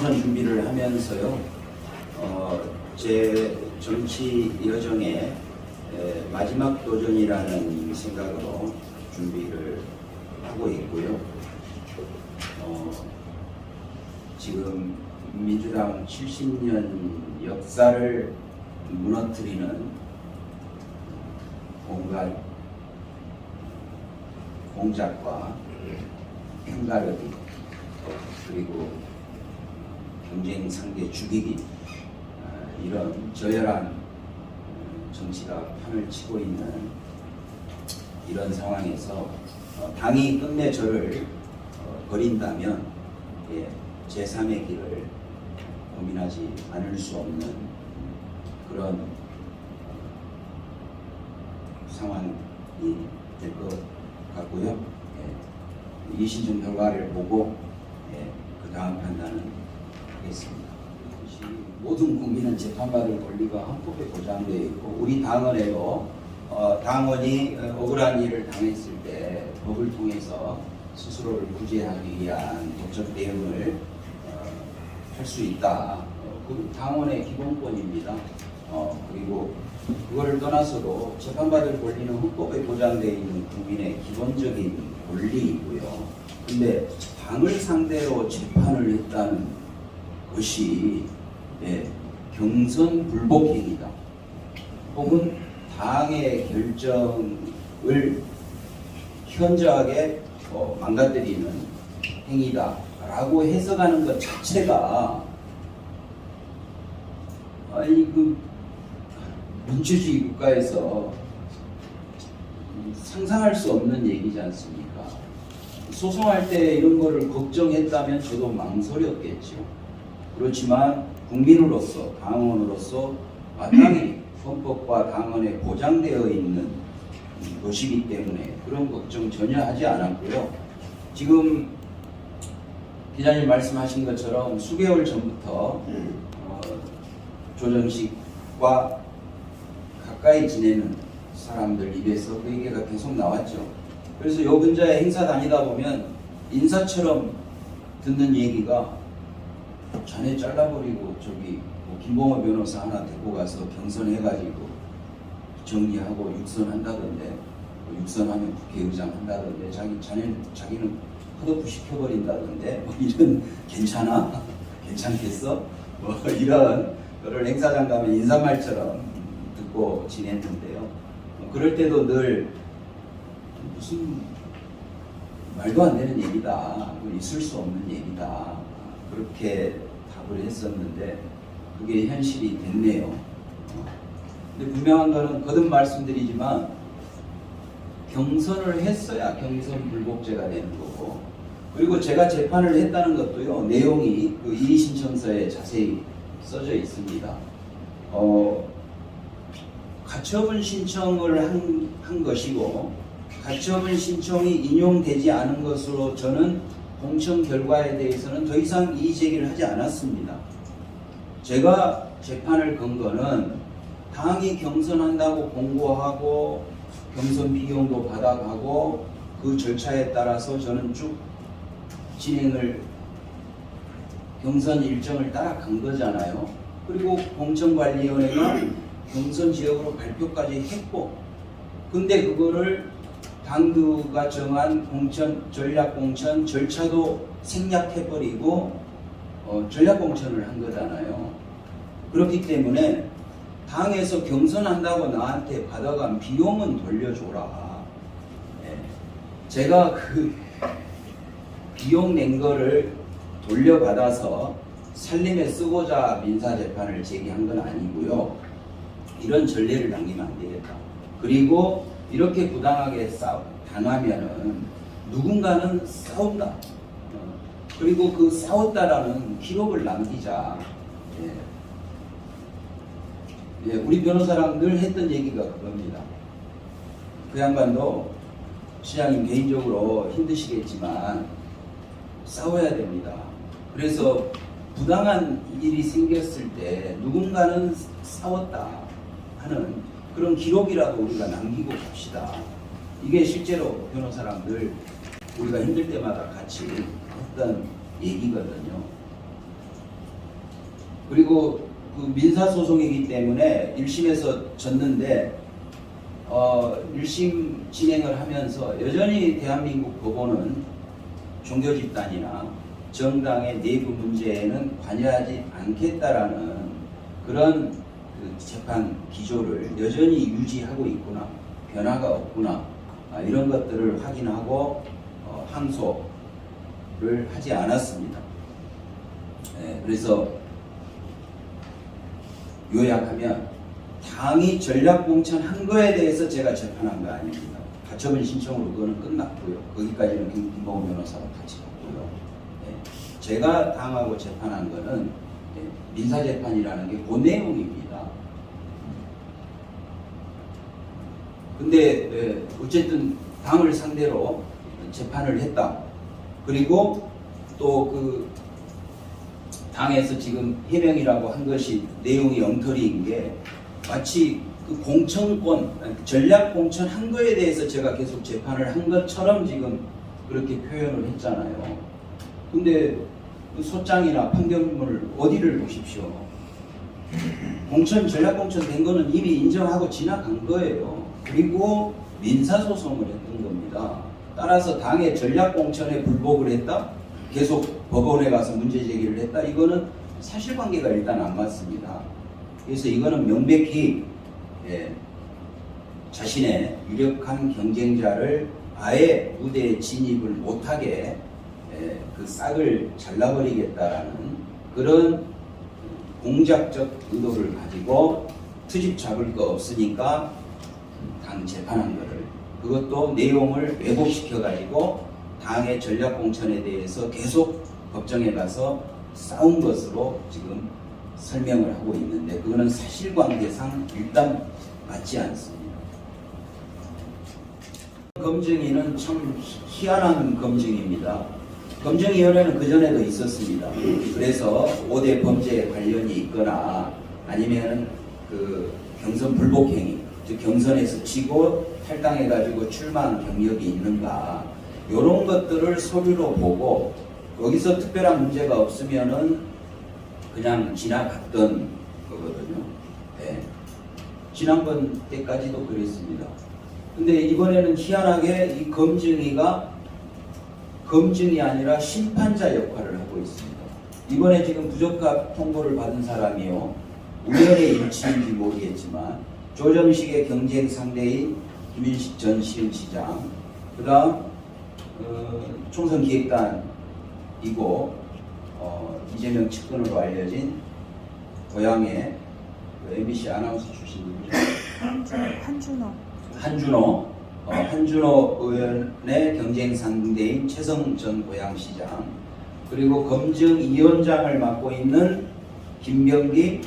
총선 준비를 하면서요, 제 정치 여정의 마지막 도전이라는 생각으로 준비를 하고 있고요. 지금 민주당 70년 역사를 무너뜨리는 온갖 공작과 편가르기 그리고 경쟁 상대 죽이기 이런 저열한 정치가 판을 치고 있는 이런 상황에서 당이 끝내 저를 버린다면 제3의 길을 고민하지 않을 수 없는 그런 상황이 될 것 같고요. 이신중 결과를 보고 그 다음 판단은 하겠습니다. 모든 국민은 재판받을 권리가 헌법에 보장되어 있고 우리 당원에도 당원이 억울한 일을 당했을 때 법을 통해서 스스로를 구제하기 위한 법적 대응을 할 수 있다. 그 당원의 기본권입니다. 그리고 그걸 떠나서도 재판받을 권리는 헌법에 보장되어 있는 국민의 기본적인 권리이고요. 근데 당을 상대로 재판을 했다는 것이 경선 불복행위다. 혹은 당의 결정을 현저하게 망가뜨리는 행위다라고 해석하는 것 자체가 민주주의 국가에서 상상할 수 없는 얘기지 않습니까? 소송할 때 이런 거를 걱정했다면 저도 망설였겠죠. 그렇지만 국민으로서 당원으로서 마땅히 헌법과 당원에 보장되어 있는 것이기 때문에 그런 걱정 전혀 하지 않았고요. 지금 기자님 말씀하신 것처럼 수개월 전부터 조정식과 가까이 지내는 사람들 입에서 그 얘기가 계속 나왔죠. 그래서 요 근처에 행사 다니다 보면 인사처럼 듣는 얘기가 자네 잘라버리고 저기 김봉호 변호사 하나 데리고 가서 경선해가지고 정리하고 육선한다던데 육선하면 국회의장 한다던데 자기는 컷오프 시켜버린다던데 이런 괜찮아? 괜찮겠어? 이런 거를 행사장 가면 인사말처럼 듣고 지냈는데요. 그럴 때도 늘 무슨 말도 안 되는 얘기다, 있을 수 없는 얘기다 그렇게 답을 했었는데 그게 현실이 됐네요. 근데 분명한 거는 거듭 말씀드리지만 경선을 했어야 경선 불복죄가 되는 거고, 그리고 제가 재판을 했다는 것도요, 내용이 그 이의신청서에 자세히 써져 있습니다. 가처분 신청을 한 것이고 가처분 신청이 인용되지 않은 것으로 저는 공청 결과에 대해서는 더 이상 이의 제기를 하지 않았습니다. 제가 재판을 건 거는 당이 경선한다고 공고하고 경선 비용도 받아가고 그 절차에 따라서 저는 쭉 진행을 경선 일정을 따라간 거잖아요. 그리고 공천관리위원회가 경선 지역으로 발표까지 했고, 근데 그거를 당규가 정한 전략공천 절차도 생략해버리고 전략공천을 한 거잖아요. 그렇기 때문에 당에서 경선한다고 나한테 받아간 비용은 돌려줘라. 제가 그 비용 낸 거를 돌려받아서 살림에 쓰고자 민사재판을 제기한 건 아니고요. 이런 전례를 남기면 안 되겠다. 그리고 이렇게 부당하게 당하면은 누군가는 싸운다. 그리고 그 싸웠다라는 기록을 남기자. 우리 변호사랑 늘 했던 얘기가 그겁니다. 그 양반도 시장님 개인적으로 힘드시겠지만 싸워야 됩니다. 그래서 부당한 일이 생겼을 때 누군가는 싸웠다 하는 그런 기록이라도 우리가 남기고 갑시다. 이게 실제로 변호사랑 늘 우리가 힘들 때마다 같이 했던 얘기거든요. 그리고 그 민사소송이기 때문에 1심에서 졌는데 1심 진행을 하면서 여전히 대한민국 법원은 종교집단이나 정당의 내부 문제에는 관여하지 않겠다라는 그런 그 재판 기조를 여전히 유지하고 있구나, 변화가 없구나, 이런 것들을 확인하고 항소를 하지 않았습니다. 그래서 요약하면 당이 전략공천한 거에 대해서 제가 재판한 거 아닙니다. 가처분 신청으로 그거는 끝났고요. 거기까지는 김봉훈 변호사랑 같이 갔고요. 제가 당하고 재판한 거는 민사재판이라는 게 그 내용입니다. 근데 어쨌든 당을 상대로 재판을 했다. 그리고 또 그 당에서 지금 해명이라고 한 것이 내용이 엉터리인 게 마치 그 공천권, 전략 공천한 거에 대해서 제가 계속 재판을 한 것처럼 지금 그렇게 표현을 했잖아요. 근데 그 소장이나 판결문을 어디를 보십시오. 공천, 전략 공천 된 거는 이미 인정하고 지나간 거예요. 그리고 민사소송을 했던 겁니다. 따라서 당의 전략 공천에 불복을 했다? 계속 법원에 가서 문제 제기를 했다? 이거는 사실관계가 일단 안 맞습니다. 그래서 이거는 명백히 자신의 유력한 경쟁자를 아예 무대에 진입을 못하게 그 싹을 잘라버리겠다라는 그런 공작적 의도를 가지고 트집 잡을 거 없으니까 당 재판한 거를, 그것도 내용을 왜곡시켜 가지고 당의 전략 공천에 대해서 계속 법정에 가서 싸운 것으로 지금 설명을 하고 있는데 그거는 사실관계상 일단 맞지 않습니다. 검증위는 참 희한한 검증입니다. 검증위원회는 그전에도 있었습니다. 그래서 5대 범죄에 관련이 있거나 아니면 그 경선 불복행위, 즉 경선에서 지고 탈당해가지고 출마한 경력이 있는가, 이런 것들을 서류로 보고 거기서 특별한 문제가 없으면은 그냥 지나갔던 거거든요. 지난번 때까지도 그랬습니다. 근데 이번에는 희한하게 이 검증이 아니라 심판자 역할을 하고 있습니다. 이번에 지금 부적합 통보를 받은 사람이요, 우연의 일치인지 모르겠지만 조정식의 경쟁 상대인 김윤식 전 시흥시장, 그 다음 총선기획단이고 이재명 측근으로 알려진 고향의 그 MBC 아나운서 출신 누구죠? 한준호 의원의 경쟁 상대인 최성 전 고양시장, 그리고 검증위원장을 맡고 있는 김병기,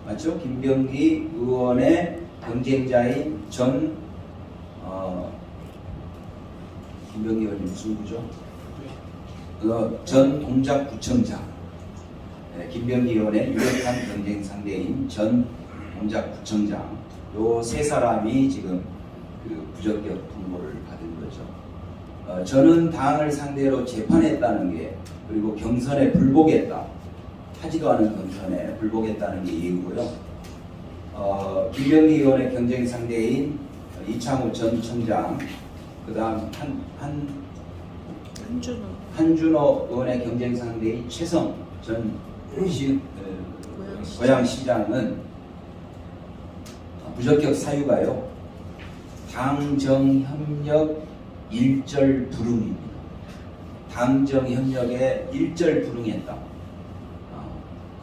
맞죠? 김병기 의원의 경쟁자인 김병기 의원이 무슨 부죠? 전 동작구청장, 김병기 의원의 유력한 경쟁 상대인 전 동작구청장, 요 세 사람이 지금 그 부적격 통보를 받은 거죠. 저는 당을 상대로 재판했다는 게, 그리고 경선에 불복했다, 하지도 않은 경선에 불복했다는 게 이유고요. 김병기 의원의 경쟁 상대인 이창호 전 청장, 그 다음 한준호 의원의 경쟁 상대인 최성 전 고양시장은 부적격 사유가요, 당정협력 일절 불응입니다. 당정협력에 일절 불응했다.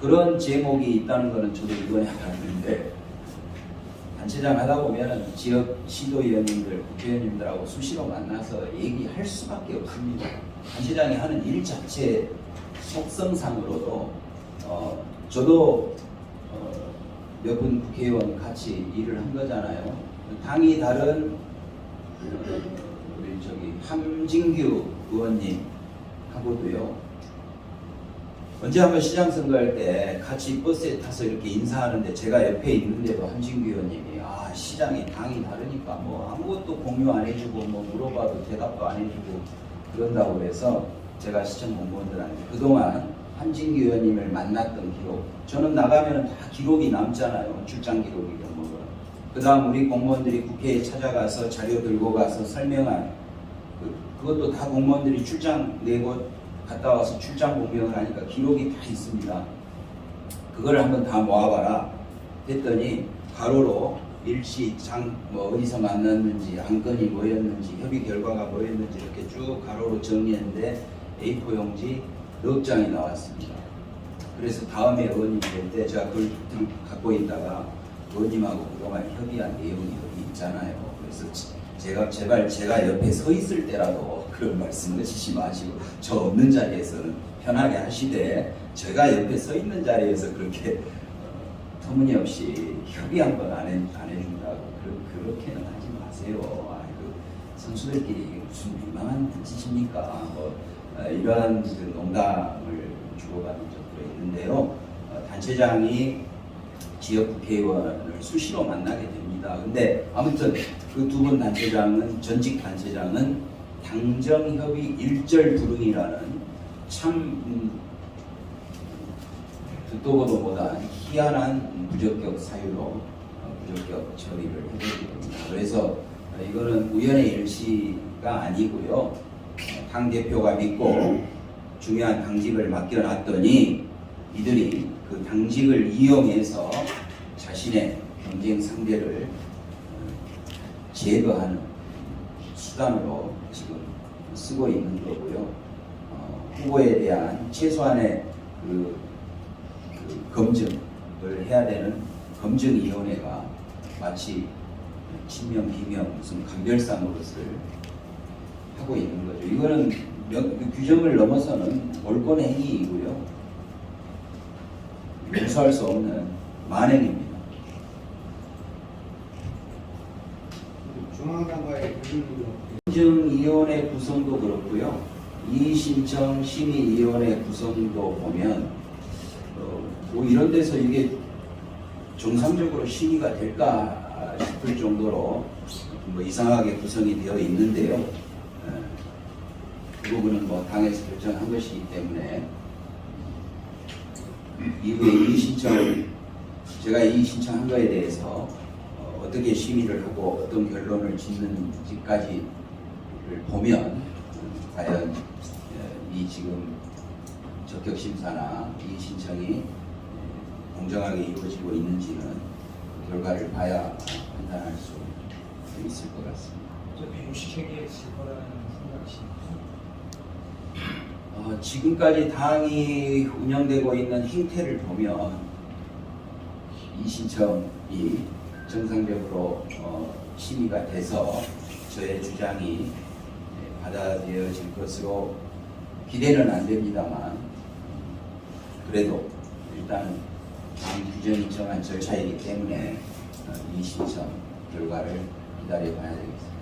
그런 제목이 있다는 것은 저도 이번에 알았는데, 단체장 하다 보면 지역 시도위원님들, 국회의원님들하고 수시로 만나서 얘기할 수밖에 없습니다. 단체장이 하는 일 자체 속성상으로도 저도 몇 분 국회의원 같이 일을 한 거잖아요. 당이 다른 우리 저기 함진규 의원님하고도요, 언제 한번 시장 선거할 때 같이 버스에 타서 이렇게 인사하는데 제가 옆에 있는데도 함진규 의원님이 시장이 당이 다르니까 뭐 아무것도 공유 안 해주고 뭐 물어봐도 대답도 안 해주고 그런다고 해서 제가 시청 공무원들한테 그동안 한진기 의원님을 만났던 기록, 저는 나가면 다 기록이 남잖아요. 출장 기록이든 뭐든. 그 다음 우리 공무원들이 국회에 찾아가서 자료 들고 가서 설명한 그것도 다 공무원들이 출장 내고 갔다 와서 출장 공명을 하니까 기록이 다 있습니다. 그걸 한번 다 모아봐라 했더니 가로로 일시장 뭐 어디서 만났는지 안건이 뭐였는지 협의 결과가 뭐였는지 이렇게 쭉 가로로 정리했는데 A4 용지 9장이 나왔습니다. 그래서 다음에 의원님 될 때 제가 그걸 갖고 있다가 의원님하고 그동안 협의한 내용이 여기 있잖아요. 그래서 제발 제가 옆에 서 있을 때라도 그런 말씀을 하시지 마시고 저 없는 자리에서는 편하게 하시되 제가 옆에 서 있는 자리에서 그렇게 터무니없이 협의 한번 안 해준다고 그렇게는 하지 마세요. 아이고, 선수들끼리 무슨 민망한 짓입니까? 이러한 그 농담을 주고받은 적도 있는데요. 단체장이 지역 국회의원을 수시로 만나게 됩니다. 근데 아무튼 그 두 분 단체장은 전직 단체장은 당정협의 일절 불응이라는 참 듣도 보도 못한 희한한 부적격 사유로 부적격 처리를 해버리게 됩니다. 그래서 이거는 우연의 일시가 아니고요. 당 대표가 믿고 중요한 당직을 맡겨놨더니 이들이 그 당직을 이용해서 자신의 경쟁 상대를 제거하는 수단으로 지금 쓰고 있는 거고요. 후보에 대한 최소한의 그 검증을 해야 되는 검증위원회가 마치 친명, 비명, 무슨 감별사 노릇을 하고 있는 거죠. 이거는 규정을 넘어서는 몰권 행위이고요. 용서할 수 없는 만행입니다. 중앙당과의 검증위원회 구성도 그렇고요. 이의신청 심의위원회 구성도 보면 뭐 이런 데서 이게 정상적으로 심의가 될까 싶을 정도로 뭐 이상하게 구성이 되어 있는데요. 그 부분은 뭐 당에서 결정한 것이기 때문에 이후에 이의신청을 제가 이의신청한 거에 대해서 어떻게 심의를 하고 어떤 결론을 짓는지까지를 보면 과연 이 지금 적격심사나 이의신청이 공정하게 이루어지고 있는지는 결과를 봐야 판단할 수 있을 것 같습니다. 유식회계했을 거라는 생각이십니까? 지금까지 당이 운영되고 있는 행태를 보면 이 신청이 정상적으로 심의가 돼서 저의 주장이 받아들여질 것으로 기대는 안 됩니다만 그래도 일단은 당 규정이 정한 절차이기 때문에 이 신청 결과를 기다려 봐야 되겠습니다.